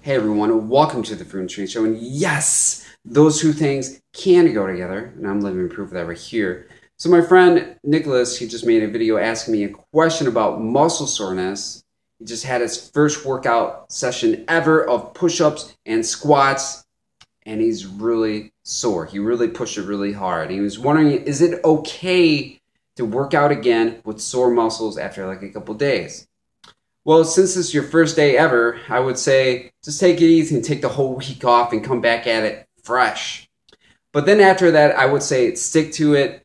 Hey everyone, welcome to the Fruit and Tree Show. And yes, those two things can go together, and I'm living proof of that right here. So my friend Nicholas, he just made a video asking me a question about muscle soreness. He just had his first workout session ever of push-ups and squats, and he's really sore. He really pushed it really hard. He was wondering, is it okay to work out again with sore muscles after like a couple days? Well, since this is your first day ever, I would say just take it easy and take the whole week off and come back at it fresh. But then after that, I would say stick to it,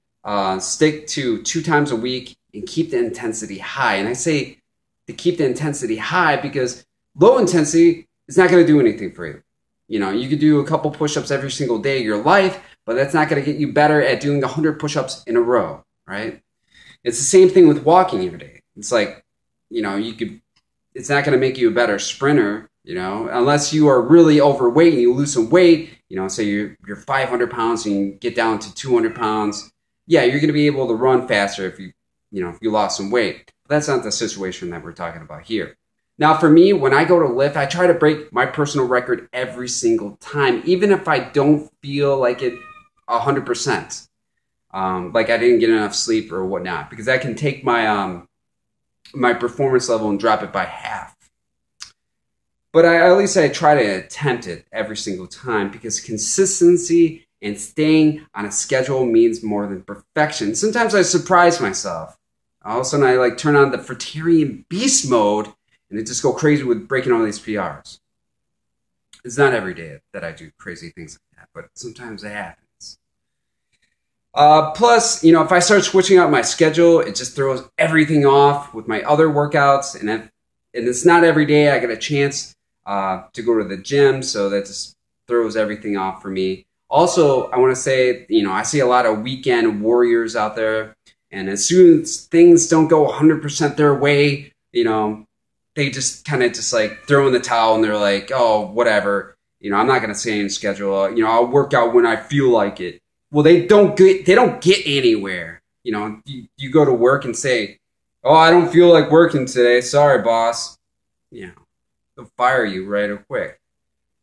stick to 2 times a week and keep the intensity high. And I say to keep the intensity high because low intensity is not going to do anything for you. You know, you could do a couple push-ups every single day of your life, but that's not going to get you better at doing 100 push-ups in a row, right? It's the same thing with walking every day. It's like, you know, it's not going to make you a better sprinter, you know, unless you are really overweight and you lose some weight, you know, say you're 500 pounds and you get down to 200 pounds. Yeah, you're going to be able to run faster if you lost some weight. But that's not the situation that we're talking about here. Now, for me, when I go to lift, I try to break my personal record every single time, even if I don't feel like it 100%. Like I didn't get enough sleep or whatnot, because that can take my performance level and drop it by half. But at least I try to attempt it every single time, because consistency and staying on a schedule means more than perfection. Sometimes I surprise myself. All of a sudden I like turn on the Fruitarian beast mode and it just go crazy with breaking all these PRs. It's not every day that I do crazy things like that, but sometimes it happens. Plus, you know, if I start switching out my schedule, it just throws everything off with my other workouts. And it's not every day I get a chance to go to the gym, so that just throws everything off for me. Also, I want to say, you know, I see a lot of weekend warriors out there, and as soon as things don't go 100% their way, you know, they just kind of just like throw in the towel and they're like, oh, whatever. You know, I'm not going to stay in schedule. You know, I'll work out when I feel like it. Well, they don't get anywhere. You know, you go to work and say, oh, I don't feel like working today. Sorry, boss. You know, they'll fire you right or quick.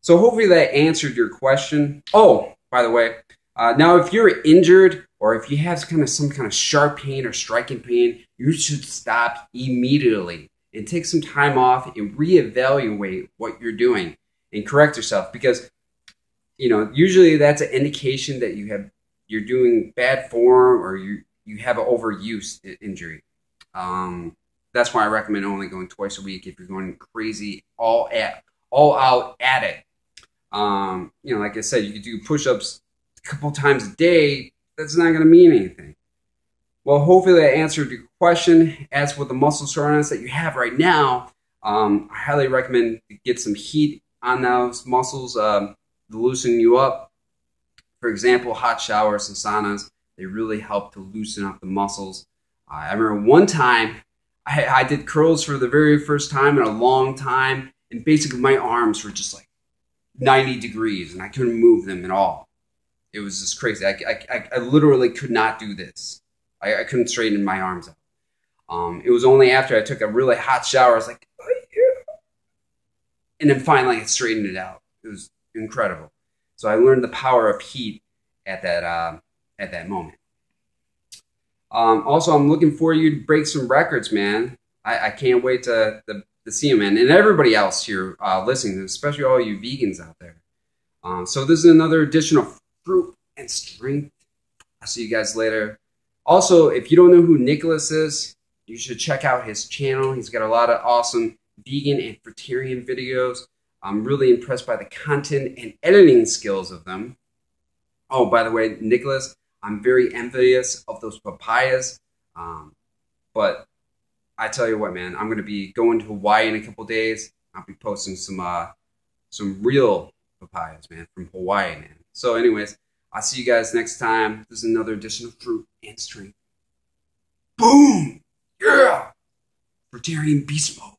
So hopefully that answered your question. Oh, by the way, now if you're injured or if you have some kind of sharp pain or striking pain, you should stop immediately and take some time off and reevaluate what you're doing and correct yourself, because, you know, usually that's an indication that you're doing bad form or you have an overuse injury. That's why I recommend only going twice a week if you're going crazy all out at it. You know, like I said, you could do push-ups a couple times a day. That's not going to mean anything. Well, hopefully that answered your question. As with the muscle soreness that you have right now, I highly recommend to get some heat on those muscles to loosen you up. For example, hot showers and saunas, they really help to loosen up the muscles. I remember one time I did curls for the very first time in a long time, and basically my arms were just like 90 degrees and I couldn't move them at all. It was just crazy. I literally could not do this. I couldn't straighten my arms out. It was only after I took a really hot shower, I was like, oh, yeah. And then finally I straightened it out. It was incredible. So I learned the power of heat at that moment. Also, I'm looking for you to break some records, man. I can't wait to see you, man. And everybody else here listening, especially all you vegans out there. So this is another edition of Fruit and Strength. I'll see you guys later. Also, if you don't know who Nicholas is, you should check out his channel. He's got a lot of awesome vegan and fruitarian videos. I'm really impressed by the content and editing skills of them. Oh, by the way, Nicholas, I'm very envious of those papayas. But I tell you what, man, I'm going to be going to Hawaii in a couple days. I'll be posting some real papayas, man, from Hawaii, man. So anyways, I'll see you guys next time. This is another edition of Fruit and Strength. Boom! Yeah! Fruitarian beast mode.